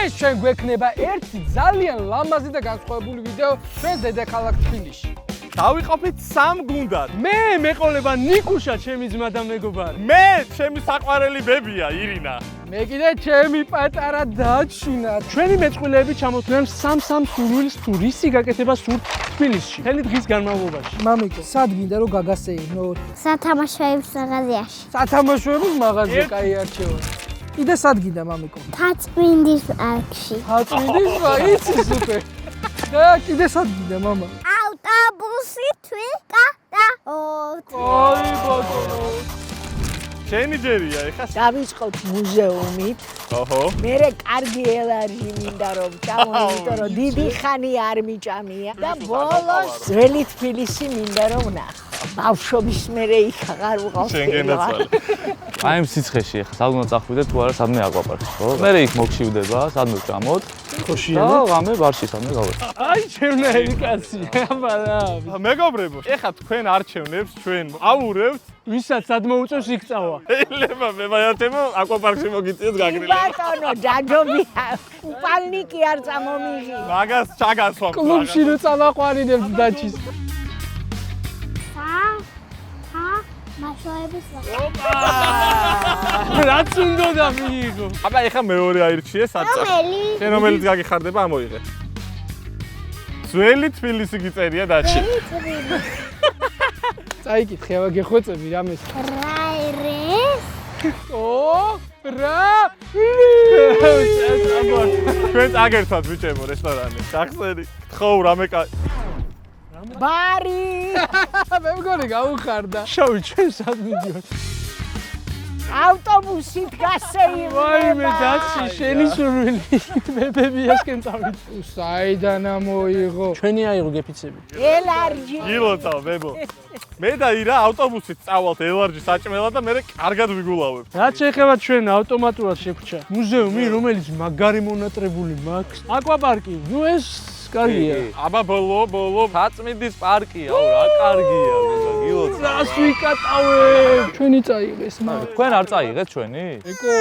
დღეს ჩვენ გვექნება ერთი ძალიან ლამაზი და განსხვავებული ვიდეო ჩვენ დედაქალაქ თბილისში. დავიყოფით 3 გუნდად. მე მეყოლება ნიკუშა, ჩემი ძმა და მეგობარი. მე ჩემი საყვარელი ბებია ირინა. მე კიდე ჩემი პატარა დაჩინა. ჩვენი მეწყვილეები ჩამოთვლიან 3 სურვილს თუ რისი გაკეთება სურთ თბილისში. მთელი დღის განმავლობაში. მამიკო, სად გინდა რომ გაგასეირნოთ? სათამაშოების მაღაზიაში. სათამაშოების მაღაზია, კაი არჩევანი. კიდე სად გინდა მამიკო? თაწმინდის პარკში. თაწმინდის პარკში, იცი სუპერ. და კიდე სად გინდა მამა? ავტობუსი თვითკადა. კაი ბატონო. შენი ჯერია, ეხა დავიწყოთ მუზეუმით. ოჰო. მერე კარგი ელარჯი მინდა რომ ჩამოვიდო, რომ დიდი ხანი არ მიჭამია და ბოლოს ძველი თბილისი მინდა რომ ვნახო. ბავშვობის მერე იქ აღარ ვიყავს. შენგენაცვალე. აი ამ სიცხეში ახლა სადღაც წახვიდეთ თუ არა სადმე აკვაპარკში, ხო? მე იქ მოგშივდება, სადმე ვჭამოთ. ხოშია. და ღამე ბარში სადმე გავეთ. აი ჩემნაირი კაცი. აბა. მეგობრებო, ეხა თქვენ არჩევნებს ჩვენ ავურევთ. ვისაც ადმოუწევს იქ წავა. ელება მე მაერთებო აკვაპარკში მოგიწიეთ გაგრილი. ბატონო, ჯაჯობია. კუპალნიკი არ წამომიღი. მაგას ჩაგასვამ. კლუბში რო წავაყვანინებთ დაჩის. მაშოების რაც უნდა და მიიღო. აბა ეხა მეორე აირჩიე საწა. შენ რომელიც გაგიხარდება ამოიღე. ძველი თბილისი გიწერია დაჩი. წაიკითხე, აბა გეხვეწები რამეს. რაერეს? ო, რა? ჩვენ წაგერთვათ ბიჭებო რესტორანი. გახსენი. თხო რამე ბარი! მე მგონი გაუხარდა. შავი ჩვენ სად მიდიოთ? ავტობუსით გასეირნება. ვაიმე დაჩი, შენი სურვილი. მე ბებიასკენ წავიდე. საიდან ამოიღო? ჩვენი აიღო გეფიცები. ელარჯი. გილოცავ ბებო. მე და ირა ავტობუსით წავალთ ელარჯი საჭმელად და მე კარგად ვიგულავებ. რაც შეეხება ჩვენ ავტომატურად შეგვჭა მუზეუმი, რომელიც მაგარი მონატრებული მაქვს. აკვაპარკი, ნუ ეს კარგია. აბა ბოლო თაწმინდის პარკია, რა კარგია, გილოცავ. რას ვიკატავებ? ჩვენი წაიღეს, მაგრამ თქვენ არ წაიღეთ ჩვენი? ეკო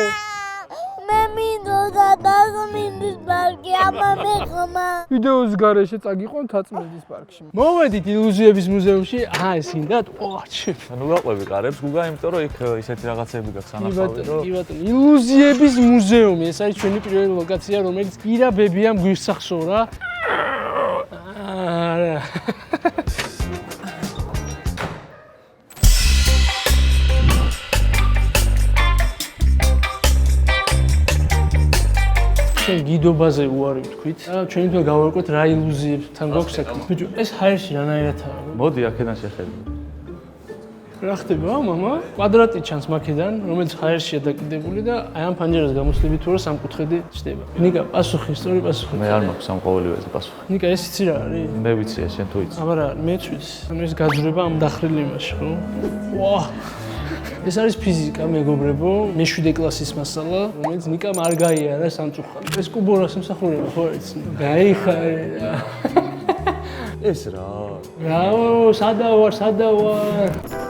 მე მინდოდა თაწმინდის პარკი, აბა მე ხმა. ვიდეოს გარეშე წაგიყვან თაწმინდის პარკში. მოვედით ილუზიების მუზეუმში. ეს გინდათ? ოჩი. ანუ ვაყვები კარებს გუგა, იმიტომ რომ იქ ისეთი რაღაცები გაქვს ანახავი, რომ კი ბატონო, ილუზიების მუზეუმი. ეს არის ჩვენი პირველი ლოკაცია, რომელიც ირა ბებიამ გვირსახსო რა. არა. ჩვენ გიდობაზე უარი ვთქვით. ჩვენ თვითონ გავარკვეთ რა ილუზიებთან გვაქვს საქმე. ბიჭო, ეს ჰაერში რანაირადაა? მოდი აქედან შეხედე. რა ხდება, მამა? კვადრატი ჩანს მაქედან, რომელიც ჰაერშია დაკიდებული და აი ამ ფანჯარას გამოსლებით თუ რა სამკუთხედი ჩდება. ნიკა, პასუხი, სწორი პასუხი. მე არ მაქვს ამ ყოველივეზე პასუხი. ნიკა, ეს იცი რა არის? მე ვიცი ეს, შენ თუ იცი. აბა რა, მეც ვიცი. ანუ ეს გაძვრება ამ დახრილი იმაში, ხო? ვა! ეს არის ფიზიკა, მეგობრებო, მე-7 კლასის მასალა, რომელიც ნიკამ არ გაიარა სამწუხაროდ. ეს კუბორას მსახურება, ხო იცი? გაიხარე რა. ეს რა? რაო, სადა ვარ?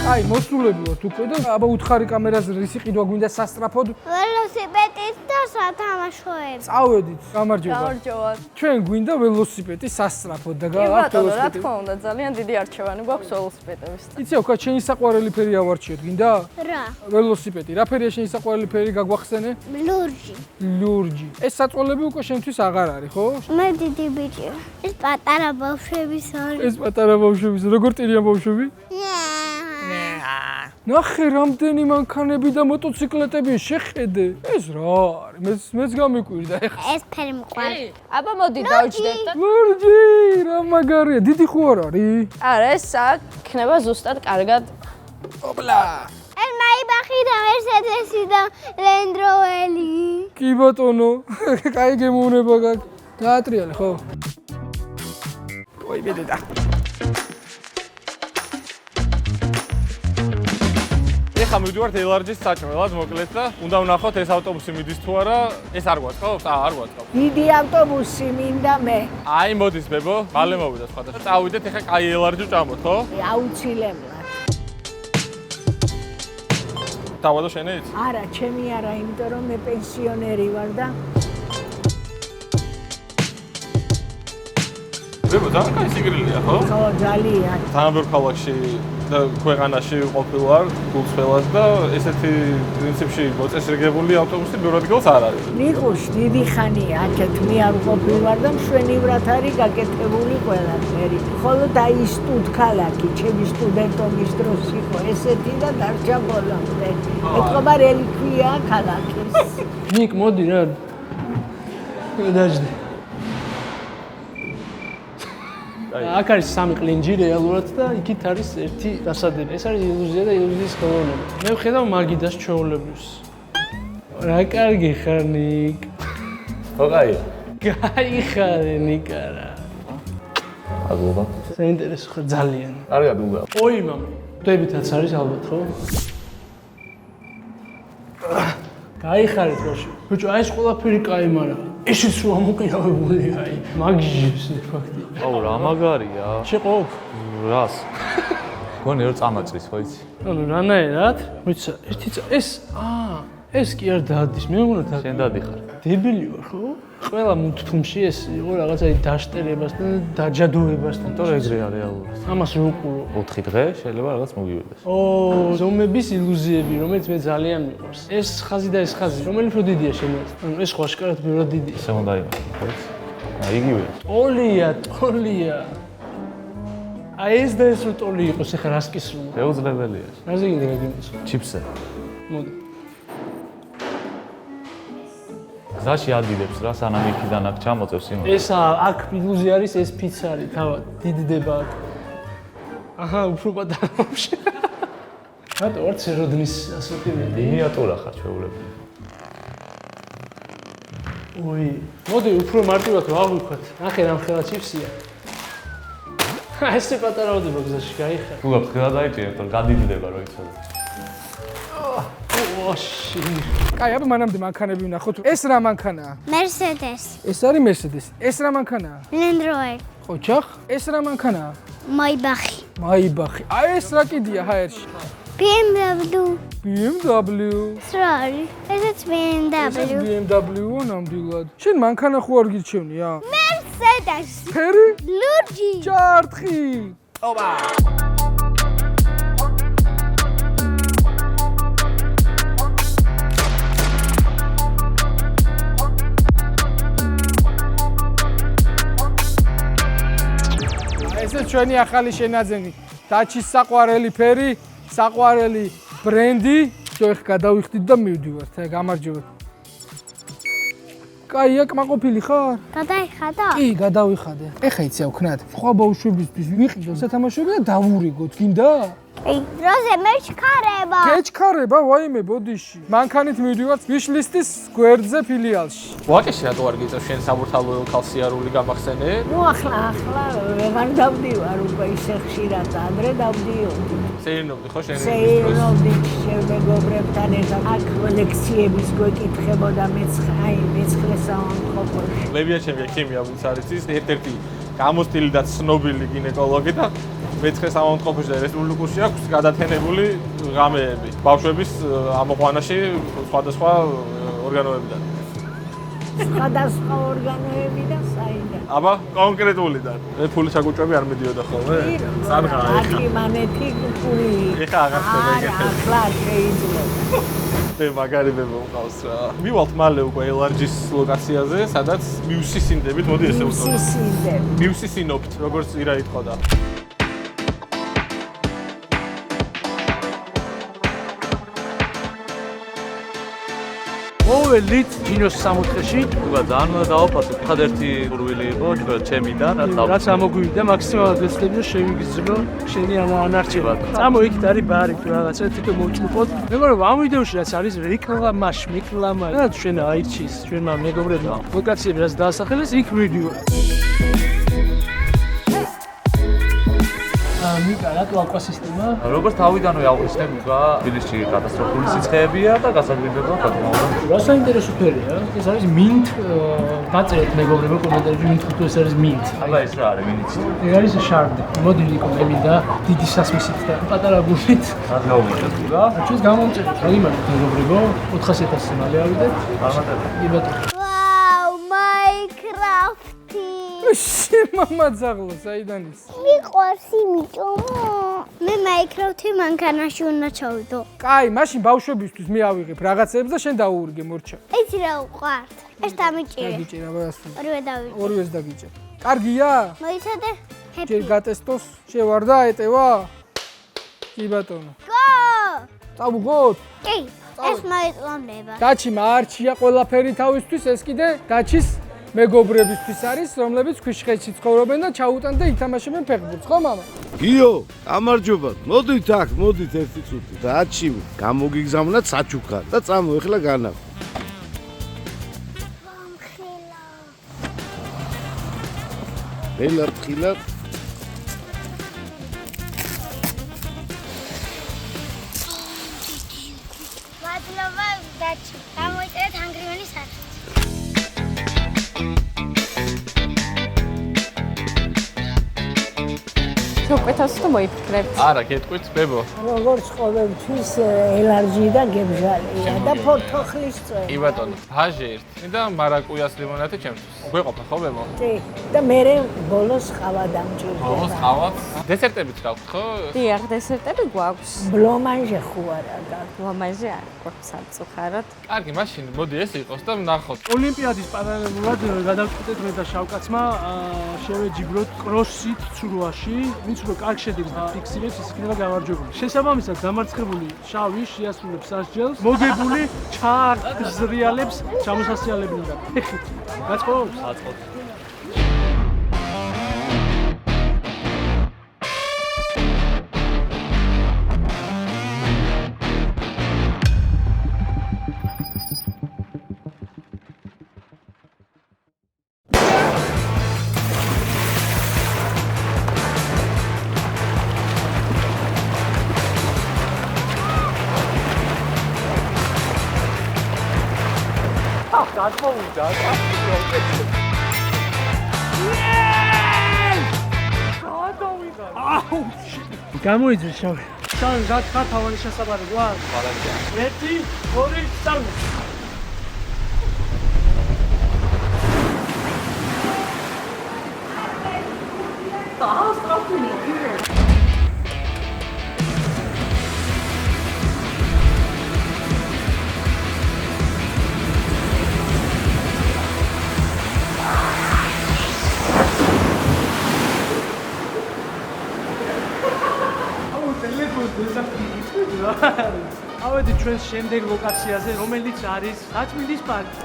აი, მოსულები ვართ უკვე და აბა უთხარი კამერაზე რისი ყიდვა გვინდა სასტრაფოდ? ველოსიპედის და სათამაშოების. წავედით, გამარჯობა. გამარჯობა. ჩვენ გვინდა ველოსიპედი სასტრაფოდ და კი გააქვთ ბატონო, რა ველოსიპედი. თქმა უნდა, ძალიან დიდი არჩევანი გვაქვს ველოსიპედების. იცი, ოქა, შენი საყვარელი ფერი ავარჩიოთ, გინდა? რა? ველოსიპედი. რა ფერია შენი საყვარელი ფერი, გაგვახსენე? ლურჯი. ლურჯი. ეს საწოლები უკვე შენთვის აღარ არის, ხო? მე დიდი ბიჭია. ეს პატარა ბავშვების არის. ეს პატარა ბავშვების, როგორ ტირიან ბავშვები? ნახე, რამდენი მანქანები და მოტოციკლეტები შეხედე. ეს რა არის? მეც გამიკვირდა ეხლა. ეს ფერი მყავს. აბა მოდი დავჯდეთ და ლურჯი, რა მაგარია. დიდი ხო არ არის? არა, ეს იქნება ზუსტად კარგად. ოპლა. ეს მაიბახი და მერსედესი და ლენდროველი. კი ბატონო, კაი გემოვნება გაქვს. გაატრიალე ხო? ой, ბედედა. ეხლა მივდივართ ელარჯის საჭმელად, მოკლედ და უნდა ვნახოთ ეს ავტობუსი მიდის თუ არა. ეს არ გვაწყობს? არ გვაწყობს. დიდი ავტობუსი მინდა მე. აი მოდის ბებო, მალე მოვიდა სხვადასხვა. წავიდეთ ეხლა კაი ელარჯი ვჭამოთ, ხო? აუცილებლად. დავადო შენით? არა, ჩემი არა, იმიტომ რომ მე პენსიონერი ვარ და ბებო, ძალიან კაი სიგრილია, ხო? ხო, ძალიან. ძალიან ბევრ ქალაქში და ქვეყანაში ყოფილვარ, გულწრფელად და ესეთი პრინციპში მოწესრიგებული ავტობუსი ბევრ ადგილას არ არის. ნიკუშ დიდი ხანია აქეთ მე არ ყოფილვარ და მშვენივრად არის გაკეთებული ყველაფერი. ხოლო დაისტუდ ქალაქი, ჩემი სტუდენტობის დროს იყო ესეთი და დარჩა ბოლომდე. ეთქობა რელიკვია ქალაქის. ნიკ, მოდი რა. დაжди. აქ არის სამი კლინჯი რეალურად და იქით არის ერთი დასადები. ეს არის ილუზია და ილუზიის ხელოვნება. მე ვხედავ მაგიდას ჩვეულებრივს. რა კარგი ხარ ნიკ. ხო კაი. კაი ხარ ნიკა რა. აგობა. საინტერესო ხარ ძალიან. კარგად უგა. ой мама. დებითაც არის ალბათ ხო? კაი ხარ ბოშო. ბიჭო, აი ეს ყველაფერი კაი, მაგრამ ისიც რომ ამოყირავებულია, აი, მაგიჟებს ფაქტი. აუ რა მაგარია. შეყო? რას? გონი რომ წამაწრის, ხო იცი? ანუ რანაირად? ვიცი, ეს კი არ დადის, მე მგონა და შენ დადიხარ. დებილი ვარ, ხო? ყველა მუთფლმში ეს იყო რაღაცა დაშტერებასთან, დაჯადოებასთან. თორე ეგრეა რეალურად. ამას რო უყურო. 4 დღე შეიძლება რაღაც მოგივიდეს. ზომების ილუზიები, რომელიც მე ძალიან მიყვარს. ეს ხაზი და ეს ხაზი, რომელიც რო დიდია შემოწ. ანუ ეს ხო აშკარად ბევრად დიდია. ესე უნდა იყოს, ხო იცი? იგივეა. ტოლია. აი ეს და ეს რო ტოლი იყოს, ეხლა რას კისრული? შეუძლებელია. რაზე გინდა გაგიმოს? ჩიფსზე. მოდი. გზაში ადიდებს რა, სანამ იქიდან აქ ჩამოწევს იმას. ეს აქ ილუზია არის, ეს ფიცარი, თავად დიდდება აქ. აჰა, უფრო პატარა ვაფშე. რატო არც ეროდნის ასოტიმენტი? მინიატურა ხარ ჩვეულები. ой, მოდი უფრო მარტივად ვაღვიქვათ. ნახე რამ ხელა ჩიფსია. ესე პატარავდება გზაში, გაიხარ. თუ გაფრთხილად დაიჭირე, თორე გადიდდება რო იცოდე. ოში. კაი, აბა მანამდე მანქანები ვნახოთ. ეს რა მანქანაა? Mercedes, ეს არის Mercedes. ეს რა მანქანაა? Land Rover, ოჩახ. ეს რა მანქანაა? Maybach, მაიბახი. აი ეს რა კიდია ჰაერში? BMW, BMW. Ferrari, ესეც BMW, BMW-ო ნამდვილად. შენ მანქანა ხო არ გირჩევნია? Mercedes, ფერი? ლურჯი, ჭართხი. ესე ჩვენი ახალი შენაძენი. დაჩის საყვარელი ფერი, საყვარელი ბრენდი. შეხ გადავიხდით და მივდივართ. გამარჯობა. კაი, აკმაყოფილი ხარ? გადაიხადა? კი, გადავიხადე. ეხა იცი ავქნათ. სხვა ბავშვებისთვის ვიყიდო სათამაშოები და დავურიგოთ, გინდა? კი, როზე მეჩქარება. გეჩქარება, ვაიმე ბოდიში. მანქანით მივდივართ ვიშლისტის გვერდზე ფილიალში. ვაკეში რატო არ გიწევს შენ საბურთალო ქალსიარული გამახსენე? ნუ ახლა ვეღარ დავდივარ უკვე ისე ხშირად, ადრე დავდიოდი. სეირნობდი ხო შენ? სეირნობდი მეგობრებთან ერთად. აქ ლექციების გვეკითხებოდა მეცხრე საავადმყოფოში. ლევია ჩემი ქიმია ბუცარიცის ერთ-ერთი გამოცდილი და ცნობილი გინეკოლოგი და მეცხრე საავადმყოფოში და რესპუბლიკურში აქვს გადათენებული ღამეები ბავშვების ამოყვანაში სხვადასხვა ორგანოებიდან. სხვადასხვა ორგანოები და საიდან. აბა კონკრეტულიდან. მე ფული ჩაგუჭვები არ მიდიოდა ხოლმე. სადღა აკი მანეთი ფული. ეხა აღარ ხდება ეგეთი. ახლა შეიძლება. მე მაგარი მე მომყავს რა. მივალთ მალე უკვე ელარჯის ლოკაციაზე, სადაც მივსისინდებით, მოდი ესე ვთქვა. მივსისინობთ, როგორც ირა იტყოდა. მოველით ჯინოს 64-ში. უგა ძალიან უნდა დავაფასო. ხადერთი გურვილი იყო ჩემიდან, რაც ამოგვივიდა მაქსიმალურად ვეცდები რომ შევიგრძნო შენი ანარჩევად. წამო იქით არის ბარი თუ რაღაცა თვითონ მოვჭნუყოთ. მე მგონი ამ ვიდეოში რაც არის რეკლამა, და ჩვენ აირჩის ჩვენმა მეგობრებმა ლოკაციები რაც დაასახელეს იქ ვიდეო. მიკა, რატო აკვა სისტემა? როგორც თავიდანვე აღვნიშნებ, უკა თბილისში კატასტროფული სიცხეებია და გასაგრინდება გადმოვიდა. რა საინტერესო ფერია? ეს არის mint, დაწერეთ მეგობრებო კომენტარებში mint თუ ეს არის mint. აბა ეს რა არის მინიცი? ეს არის shard. მოდი ნიკო მე მინდა დიდი სასმისით და პატარა გულით. რა გავუშვებ უკა? ჩვენს გამომწერეთ რა იმართეთ მეგობრებო 400,000 მალე ავიდეთ. წარმატება. კი ბატონო. ვაუ, მაინკრაფტი. მამა ძაღლო, საიდან ის? მიყვარს იმიტომ. მე მაინკრაფტი მანქანაში უნდა ჩავიდო. კაი, მაშინ ბავშვებისთვის მე ავიღებ რაღაცებს და შენ დაუურიგე მორჩა. იცი რა უყვართ? ეს დამიჭირე. გიჭირა ბასი. ორივე დავიჭირე. ორივეს დაგიჭირე. კარგია? მოიცადე? ჯერ ჰეპი. გატესტოს, შევარდა, ეტევა? კი ბატონო. გო! წავუღოთ? კი, ეს მოიწონდება. დაჩი მარჩია ყველაფერი თავისთვის, ეს კიდე დაჩის მეგობრებისთვის არის, რომლებიც ქვიშხეთში ცხოვრობენ და ჩაუტან და ითამაშებენ ფეხბურთს, ხო მამა? გიო, გამარჯობა. მოდით აქ, მოდით ერთი წუთი. დაჩი, გამოგიგზავნათ საჩუქარ და წამო, ეხლა განავ. ველარ თხილად. მადლობა, დაჩი. გამოიწერეთ ანგრევანი სახით. შოკვეთას თუ მოიფიქრებთ? არა, გეტყვით, ბებო. როგორც ყოველთვის ელარჯი და გებჟალია და ფორთოხლის წვე. კი ბატონო, ბაჟი ერთი და მარაკუიას ლიმონადი ჩემთვის. გვეყოფა ხო ბებო? კი, და მე ბოლოს ყავა დამჭირდება. ბოლოს ყავად. დესერტებიც გაქვთ ხო? დიახ, დესერტები გვაქვს. ბლომანჟე ხუარა და ლომაჟე არ გვაქვს სამწუხაროდ. კარგი, მაშინ მოდი ეს იყოს და ვნახოთ. ოლიმპიადის პარალელურად გადავწყვეტეთ მე და შავკაცმა შევეჯიბროთ კროსით ცურვაში. ვინც უფრო კარგ შედეგს ფიქსირებს, ის იქნება გამარჯვებული. შესაბამისად, დამარცხებული შავი შეასრულებს სასჯელს, მოგებული ჩააგზრიალებს ჩამოსასწრიალებიდან. ფეხით. გაწყობს? აწყობს. გადმოვიდა. გამოიძრე შავი. შავი, გათხარ თავის შესაბარი გვაქვს. 1 2 3 ავედი ჩვენს შემდეგ ლოკაციაზე, რომელიც არის დაწმინდის პარკი.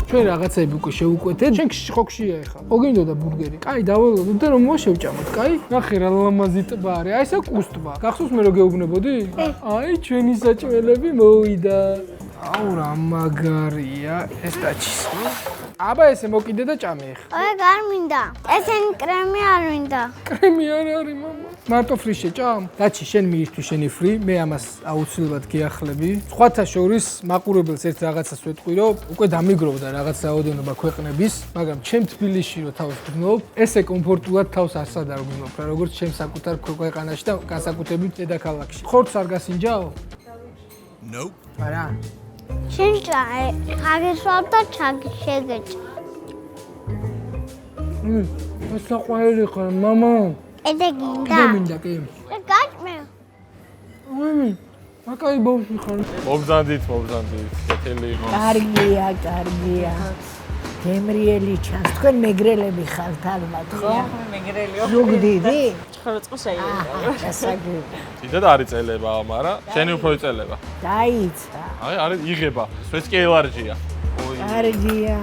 ჩვენ რაღაცები უკვე შევუკვეთეთ. შენ ხოქშია ეხლა. ხო გინდოდა ბურგერი? კაი, დაველოდოთ და რომ მოშევჭამოთ, კაი? ნახე რა ლამაზი ტბა არის. აი ესა კუსტბა. გახსოვს მე რო გეუბნებოდი? აი ჩვენი საჭმელები მოვიდა. აუ რა მაგარია ეს დაჩის. აბა ესე მოკიდე და ჭამე ეხლა. ой, არ მინდა. ესენი კრემი არ მინდა. კრემი არ არის მამა. მარტო ფრი შეჭამ? დაჩი შენ მიისთვის შენი ფრი, მე ამას აუცილებლად გიახლები. სხვათა შორის მაყურებელს ერთ რაღაცას ვეტყვი, რომ უკვე დამიგროვდა რაღაც რაოდენობა ქვეყნების, მაგრამ ჩემ თბილისში რო თავს გრძნობ, ესე კომფორტულად თავს არსად არ გრძნობ, რა როგორც ჩემ საკუთარ ქვეყანაში და განსაკუთრებით დედაქალაქში. ხორცს არ გასინჯაო? No. არა. შენ ხაგესვავ და შეგეჭ. ეს საყვარელი ხარ, მამა. ედე გინდა. კიდე მინდა, კი. გაჭმე. აკაი ბავშვი ხარ. მობზანდით, კეთილი იმას. კარგია, კარგია. გემრიელი ჩანს. თქვენ მეგრელები ხართ ალბათ, ხო? მეგრელიო. ზუგდიდი? ცხოროწყო შეიძლება. გასაგები. დიდად არ იწელება, მაგრამ შენი უფრო იწელება. დაიცა. აი, არის იღება. ეს კი ელარჯია. კარგია.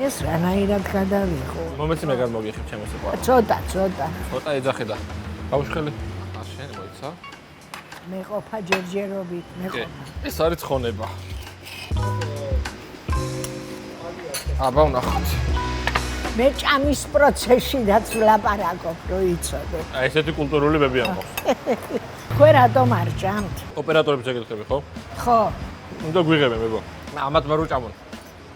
ეს რანაირად გადავიღო? მომეცი მე გამოგიხებ ჩემს სიყვარულს. ცოტა. ცოტა ეძახე და. ბავშველი. შენ მოიცა. მეყოფა ჯერჯერობით, მეყოფა. ეს არის ცხონება. აბა ვნახოთ. მე ჭამის პროცესშიდაც ვლაპარაკობ, რო იცოდე. აი ესეთი კულტურული ბები ამბობს. თქვენ რატომ არ ჭამთ? ოპერატორებს ეკითხები, ხო? ხო, უნდა გვიღებენ, მეგო. ამათ მარო ჭამონ.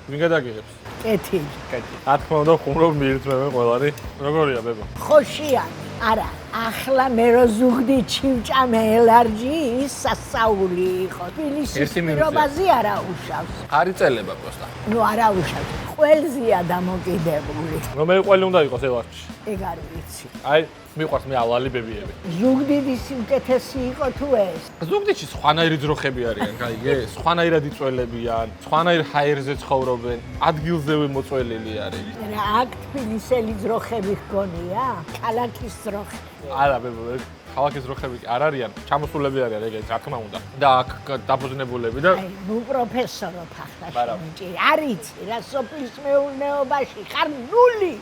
ვინ გადაგიღებს? კეთილი. კეთილი. რა თქმა უნდა, ხუმრობ მიირთმევენ ყველანი. როგორია, მეგო? ხოშია. არა, ახლა მე რო ზუგდი ჩივჭამე ელარჯი, ის სასაული იყო. თბილისის პირობაზე არა უშავს. არი წელება პროსტა. ნუ არა უშავს. ყველზეა დამოკიდებული. რომელი ყველი უნდა იყოს ელარჯში? ეგ არ ვიცი. აი, მიყვარს მე ავალი ბებიები. ზუგდიდის უკეთესი იყო თუ ეს? ზუგდიდში სხვანაირი ძროხები არიან, გაიგე? სხვანაირად იწველებიან, სხვანაირ ჰაერზე ცხოვრობენ, ადგილზევე მოწველილი არის. რა აქ თბილისელი ძროხები ჰგონია? ქალაქის ძროხი. არა, ბებო, ქალაქის ძროხები არ არიან, ჩამოსულები არიან ეგეც, რა თქმა უნდა. და აქ დაფუძნებულები და აი, ნუ პროფესორო ფახტაში ბარავ. მიჭი. არიცი, რა სოფლის მეურნეობაში ხარ ნული.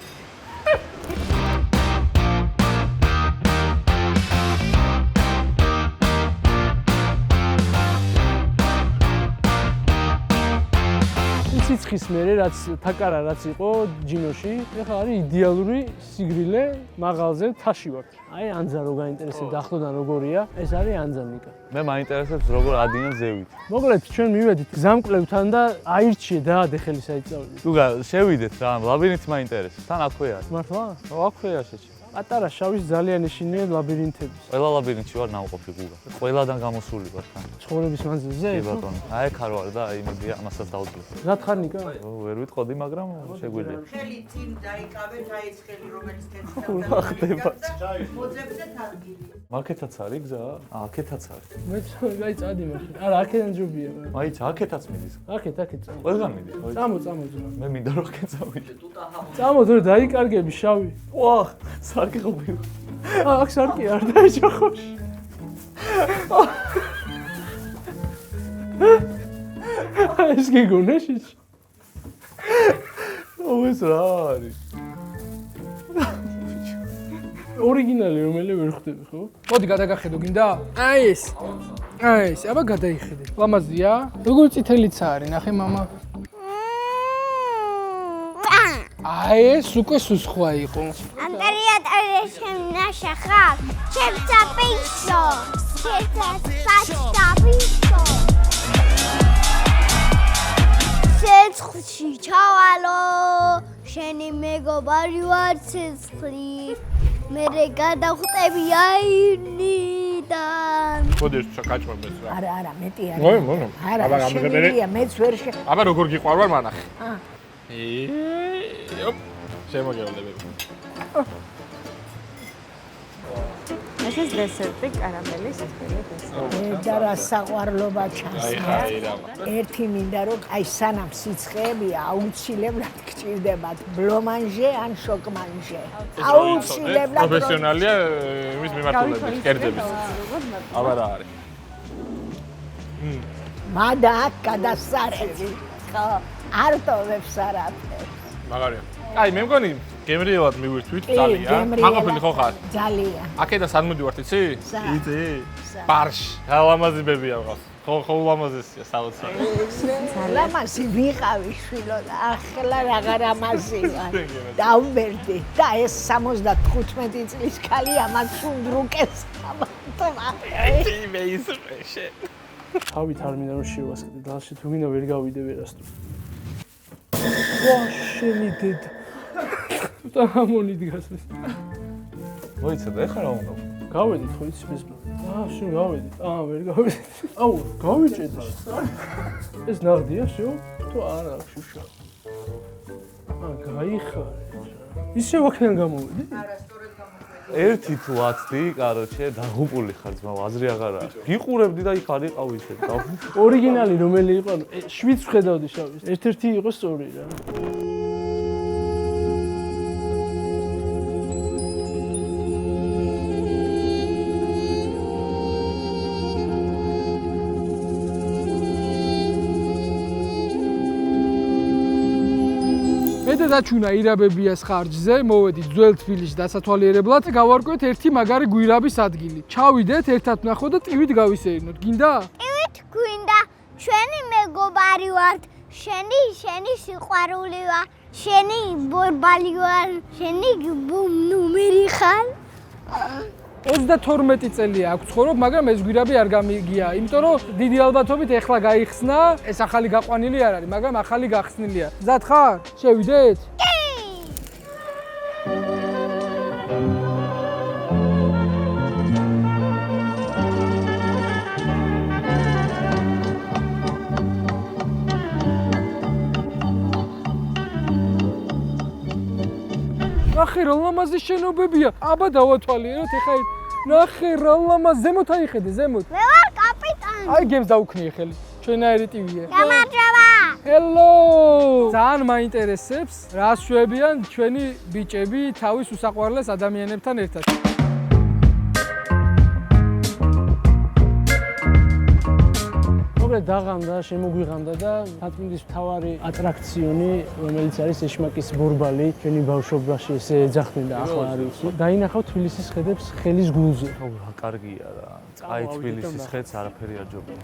სიცხის მერე რაც თაკარა რაც იყო ჯინოში, ეხლა არის იდეალური სიგრილე მაღალზე თაში ვარ. აი ანძა რო გაინტერესებდა ახლოდან როგორია, ეს არის ანძანიკა. მე მაინტერესებს როგორ ადიან ზევით. მოკლედ ჩვენ მივედით გზამკვლევთან და აირჩიე დაადე ხელი საიტწაველი. თუ შევიდეთ რა, ლაბირინთი მაინტერესებს. თან აქვეა. მართლა? აქვეა შეჭი. პატარა შავის ძალიან ეშინია ლაბირინთების. ყველა ლაბირინთში ვარ ნამყოფი გუგა. ყველადან გამოსული ვარ თან. ცხოვრების მანძილზე? კი ბატონო. აი აქ არ ვარ და აი მოდი ამასაც დავძლებ. რა თხარნიკა? ვერ ვიტყოდი, მაგრამ შეგვიძლია. ხელი წინ დაიკავეთ აი ეს ხელი რომელიც რა ხდება? მოძებნეთ ადგილი. აქეთაც არის გზა? აქეთაც არის. მე აი წადი მაშინ. არა, აქედან ჯობია. მაიცა აქეთაც მიდის. აქეთ წამო. ყველგან მიდის. წამო ძმა. მე მინდა რომ აქეთ წავიდე. წამო თორე დაიკარგები შავი. ვაჰ, სარკი ყოფილი. აქ სარკი არ დაეჯახოს. ეს გიგონა შეჭი. ეს რა არის? ორიგინალი რომელი ვერ ხვდები, ხო? მოდი გადაგახედო გინდა? აი ეს. აი ეს, აბა გადაიხედე. ლამაზია? როგორ წითელიც არის, ნახე мама. აი ეს უკვე სუსხვა იყო. ანტერიატარი შემნაშა ხარ. ჩემცა პისო. ჩემცა პისო. ცეცხლში ჩავალო. შენი მეგობარი ვარ ცეცხლი. მერე გადავხტები აირნიდან. მოდი ჩაკაჭმებს რა. არა, მეტი არის. მოი. არა, აბა გამიგებერი. შემიძლია მეც ვერ შე. აბა როგორ გიყვარ ვარ მანახე. ოპ. შემოგევლები. ეს ის დესერტი, კარამელის თბილი დესერტი. და რა საყვარლობა ჩანს. აი რა. ერთი მინდა რომ აი სანამ სიცხეებია აუცილებლად გჭირდებათ ბლომანჟე ან შოკმანჟე. აუცილებლად პროფესიონალია იმის მიმართულებით, კერძების. აბა რა არის? მადა აქ გადასარევი. ხო, არ ტოვებს არაფერს. მაგარია. აი მე მგონი გემრიელად მივირთვით ძალიან. მაყოფილი ხო ხარ? ძალიან. აქედან სად მივდივართ იცი? სად? იცი? ბარში. ლამაზი ბებია მყავს. ხო ლამაზია საოცარი. ლამაზი ვიყავი შვილო და ახლა აღარ ამაზი ვარ. დავმერდი და ეს 75 წლის ქალი ამას უნდრუკეს ამატომა. მე ისე. თავით არ მინდა რომ შევასყიდე დალში თუ მინდა ვერ გავიდე ვერასდროს. ვა შენი დედა. და ამონი დგას ეს. მოიცადე ახლა რა უნდა? გავედით ხო იცი მის. შენ გავედით. ვერ გავედით. აუ, გავიჭედე. ეს ნაღდია შენ? თუ არა, შუშა. გაიხარე. ისე ვაქნან გამოვედი? ერთი თუ აცდი, კაროჩე, დაღუპული ხარ ძმა, აზრი აღარ აქვს. გიყურებდი და იქ არ იყავი ისე. ორიგინალი რომელი იყო? 7 ვხედავდი შავის. ერთ-ერთი იყო სწორი რა. მე და გადაჩუნა ირაბებიას ხარჯზე, მოვედით ძველ თბილისში დასათვალიერებლად, გავარკვევთ ერთი მაგარი გვირაბის ადგილი. ჩავიდეთ, ერთად ვნახოთ და ტივით გავისეირნოთ. გინდა? ტივით გვინდა. ჩვენი მეგობარი ვართ. შენი სიყვარული ვარ. შენი ბორბალი ვარ. შენი ნუმერი ხარ. 32 წელია აქვს ცხოვრობ, მაგრამ ეს გვირაბი არ გამიგია, იმიტომ რომ დიდი ალბათობით ეხლა გაიხსნა, ეს ახალი გაყვანილი არ არის, მაგრამ ახალი გახსნილია. მზად ხარ? შევიდეთ? ნახე რა ლამაზი შენობებია. აბა დავათვალიეროთ ეხა ნახე რა ლამაზ ზემოთ აიხედე ზემოთ. მე ვარ კაპიტანი. აი გემს დაუქნიე ხელი. ჩვენაერი ტივია. გამარჯობა. ჰელო! ძალიან მაინტერესებს რა შვებიან ჩვენი ბიჭები თავის უსაყვარლეს ადამიანებთან ერთად. დაღამდა, შემოგვიღამდა და თათმინდის მთავარი ატრაქციონი, რომელიც არის ეშმაკის ბორბალი, ჩვენი ბავშვობაში ესე ეძახდნენ და ახლა არის. დაინახავ თბილისის ხედებს ხელის გულზე. რა კარგია რა. აი თბილისის ხედს არაფერი არ ჯობია.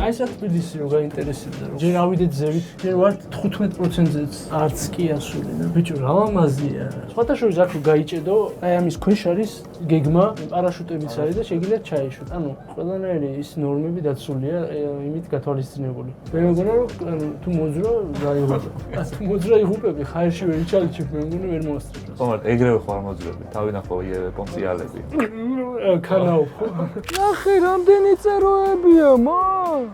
აი ეს თბილისი რო გაინტერესებდა რომ ჯერ ავიდეთ ზევით, ჯერ ვართ 15%-ზეც არც კი ასული და ბიჭო რა ლამაზია. სხვათა შორის აქ გაიჭედო, აი ამის ქვეშ არის გეგმა, პარაშუტებიც არის და შეგიძლიათ ჩაეშვათ. ანუ ყველანაირი ის ნორმები დაცულია იმით გათვალისწინებული. მე მგონა რომ თუ მოძრო გაიღუპე. თუ მოძრო იღუპები, ხაერში ვერ ჩალიჩებ, მე მგონა ვერ მოასწრებ. ხომარ ეგრევე ხარ მოძრები, თავინახო პონციალები. ქანაო. ნახე რამდენი წეროებია, მა!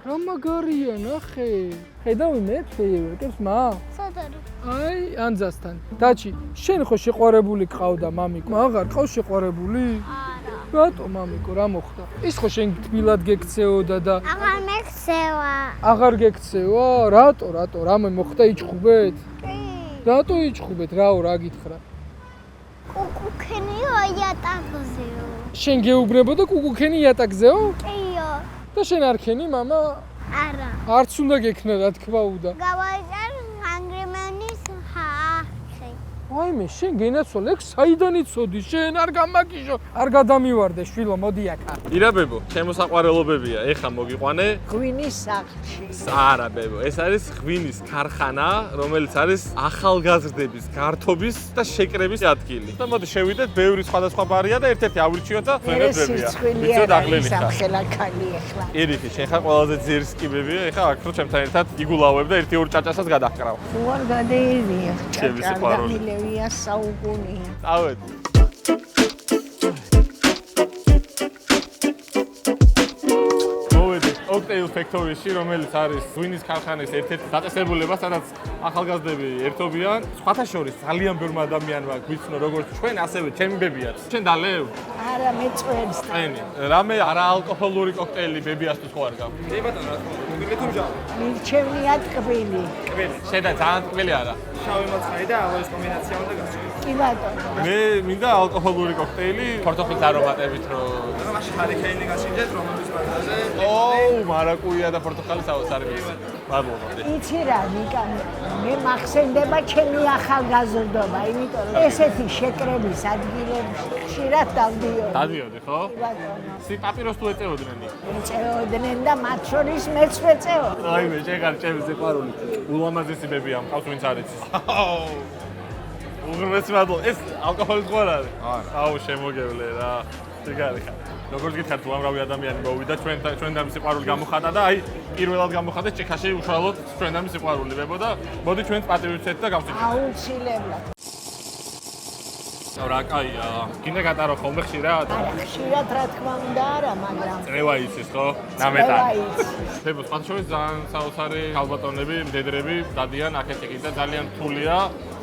რა მაგარია, ნახე. ხედავი მე ფეიერვერკებს, მა? სადარი. აი, ანძასთან. დაჩი, შენ ხო შეყვარებული ყავდა მამიკო? აღარ ყავს შეყვარებული? არა. რატო მამიკო, რა მოხდა? ის ხო შენ თბილად გეკცეოდა და აღარ მეხსევა. აღარ გეკცევა? რატო? რამე მოხდა იჭხუბეთ? კი. რატო იჭხუბეთ? რაო, რა გითხრა? კუკუქენიო იატაკზეო. შენ გეუბნებოდა კუკუქენი იატაკზეო? კიო. და შენ არ ქენი, მამა? არა. არც უნდა გექნა, რა თქმა უნდა. გავაჭარ ანგრემანის ხახი. აიმე, შენ გენაცვალ, ეგ საიდან იცოდი? შენ არ გამაგიჟო, არ გადამივარდე, შვილო, მოდი აქა. ირაბებო, ჩემო საყვარელობებია, ეხა მოგიყვანე. ღვინის სახლში. არა ბებო, ეს არის ღვინის ქარხანა, რომელიც არის ახალგაზრდების გართობის და შეკრების ადგილი. და მოდი შევიდეთ, ბევრი სხვადასხვა ბარია და ერთ-ერთი ავრიჩიოთ და ფენებებია. ვიცი დაგლენი ხარ. ხელაქალი ახლა. ერიხი, შენ ხარ ყველაზე ძირის კიბებია, ეხა აქ რო ჩემთან ერთად იგულავებ და 1-2 ჭაჭასაც გადახკრავ. უარ გადაირია. ჩემი სიყვარული. ლევია საუკუნე. წავედ. Cocktail Factory-ში, რომელიც არის ღვინის ქარხანის ერთ-ერთი დაწესებულება, სადაც ახალგაზრდები ერთობიან. სხვათა შორის ძალიან ბევრი ადამიანმა გვიცნო როგორც ჩვენ, ასევე ჩემი ბებიაც. შენ დალევ? არა, მე წვენს. წვენი. რამე არაალკოჰოლური კოქტეილი ბებიასთვის ხო არ გაქვს? კი ბატონო, რა თქმა უნდა. მოგიგეთ უმჯა? მირჩევნია ტკბილი. ტკბილი. შენ და ძალიან ტკბილი არა? შავი მოცხარი და ავოის კომბინაცია უნდა გაჩვენოს. კი ბატონო. მე მინდა ალკოჰოლური კოქტეილი, ფორტოხლის არომატებით რო. მაშინ ჰარიკეინი გაშინჯეთ რომლის ბაზაზე. მარაკუია და პორტოხალის ავოს არის მის. მადლობა. იცი რა, ნიკა, მე მახსენდება ჩემი ახალგაზრდობა, იმიტომ რომ ესეთი შეკრების ადგილებში ხშირად დავდიოდი. დავდიოდი, ხო? კი ბატონო. სი პაპიროს თუ ეწეოდნენ? ეწეოდნენ და მათ შორის მეც ვეწეოდი. აი მე შეგარ ჩემი სიყვარული. ულამაზესი ბებია, მყავს ვინც არ იცის. უღრმესი მადლობა. ეს ალკოჰოლის ხო არ არის? არა. აუ შემოგევლე რა. შეგარი ხარ. როგორც გითხართ, უამრავი ადამიანი მოვიდა ჩვენ და მისი სიყვარული გამოხატა და აი პირველად გამოხატეს ჭიქაში უშუალოდ ჩვენ და მისი სიყვარული ვებო და მოდი ჩვენც პატივიცეთ და გავსიჩქაროთ. აუცილებლად. რა კაია, გინდა გატარო ხოლმე ხშირად? არა, ხშირად რა თქმა უნდა არა, მაგრამ წრევა იცის ხო? ნამეტანი. ბებო, სხვათა შორის ძალიან საოცარი ქალბატონები, მდედრები დადიან აქეთ იქით და ძალიან რთულია.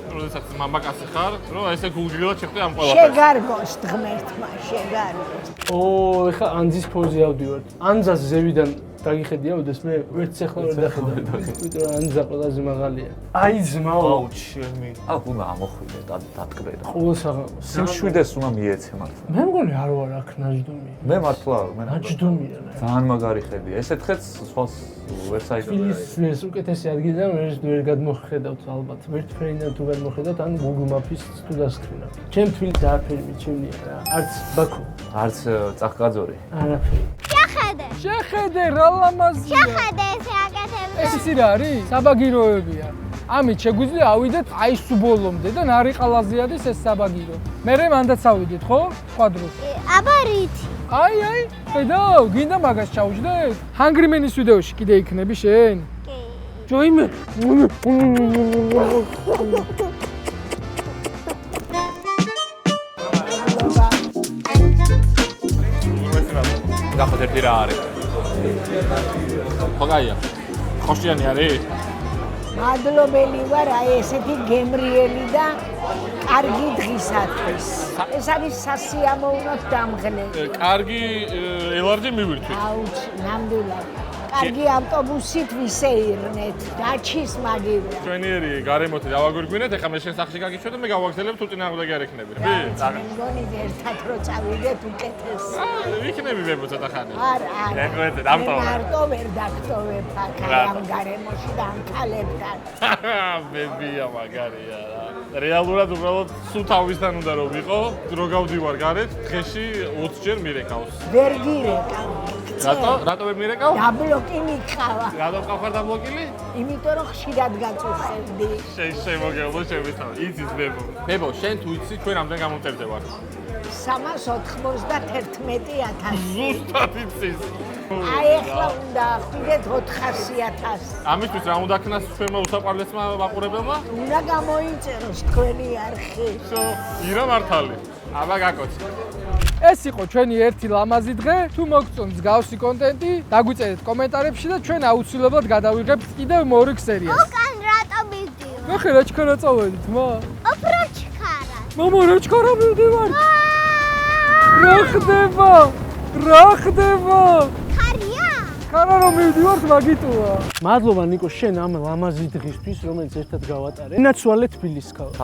როდესაც მამაკაცი ხარ, რომ ესე გულგრილად შეხვდე ამ ყველაფერს. შეგარგოს ღმერთმა, შეგარგოს. ეხა ანძის ფოზე ავდივართ. ანძას ზევიდან დაგიხედია უდეს მე ვერც ახლა ვერ დახედა. ვიტყვი რა ანზა ყველაზე მაღალია. აი ძმაო. აუ ჩემი. აქ უნდა ამოხვიდე და დატკბე და. ყოველ საღამოს. სიმშვიდეს უნდა მიეცე მართლა. მე მგონი არ ვარ აქ ნაჯდომი. მე მართლა მე ნაჯდომია. ძალიან მაგარი ხედია. ესეთ ხედს სხვას ვებსაიტზე. ის უკეთესი ადგილი და ვერ გადმოხედავთ ალბათ. ვერტფრენად თუ ვერ მოხედავთ ან Google Maps-ის თუ დასკრინავთ. ჩემ თვით დააფერი მიჩვენია რა. არც ბაქო, არც წახკაძორი. არაფერი. შეხედე რა ლამაზია. შეხედე ესე აკეთებს. ეს ისი რა არის? საბაგიროებია. ამით შეგვიძლია ავიდეთ აი სუბოლომდე და ნარიყალაზიადის ეს საბაგირო. მერე მანდაც ავიდეთ, ხო? სხვა დროს. აბა რითი? აი, ხედავ, გინდა მაგას ჩაუჯდეთ? Hungry Man-ის ვიდეოში კიდე იქნები შენ? კი. ჯოიმე. გახოთ ერთი რა არის. ხოგაია. ხოშიანი არის? მადლობელი ვარ აი ესეთი გემრიელი და კარგი დღისათვის. ეს არის სასიამოვნოდ დამღლე. კარგი ელარჯი მივირთვით. აუჩ, ნამდვილად. კარგი ავტობუსით ვისეირნეთ, დაჩის მაგივრა. ჩვენიერი გარემოთი დავაგვირგვინეთ, ეხლა მე შენ სახში გაგიშვე და მე გავაგზავნებ თუ წინააღმდეგი არ ექნები. მე მგონი ერთად რო წავიდეთ უკეთესი. იქნები მე ცოტა ხანი. არა. ეხლა დამტოვე. მარტო ვერ დაგტოვებ აქ ამ გარემოში და ამ ქალებთან. ბებია მაგარია რა. რეალურად უბრალოდ სულ თავისთან უნდა რომ ვიყო, დრო გავდივარ გარეთ, დღეში 20 ჯერ მირეკავს. ვერ გირეკავ. რატო ვერ მირეკავ? დაბლოკი მიყავა. რატო ყავარ დაბლოკილი? იმიტომ რომ ხშირად გაწუხებდი. შემოგეულო შემითავ. იცის ბებო. ბებო, შენ თუ იცი ჩვენ რამდენ გამომწერდე ვარ? 391,000. ზუსტად იცის. აი ახლა უნდა ხვიდეთ 400,000. ამისთვის რა უნდა ქნას ჩვენმა უსაყვარლესმა მაყურებელმა? უნდა გამოიწეროს თქვენი არხი. ირა მართალი. აბა გაკოცე. ეს იყო ჩვენი ერთი ლამაზი დღე. თუ მოგწონთ მსგავსი კონტენტი, დაგვიწერეთ კომენტარებში და ჩვენ აუცილებლად გადავიღებთ კიდევ მეორე სერიას. უკან რატო მივდივარ? ნახე რა ჩქარა წავედით, მა? ოპროჩქარა. მამა რა ჩქარა მივდივარ? რა ხდება? რა ხდება? ხარია? ხარა რომ მივდივართ მაგიტოა. მადლობა ნიკო შენ ამ ლამაზი დღისთვის, რომელიც ერთად გავატარეთ. ინაცვალე თბილისის ქალაქს.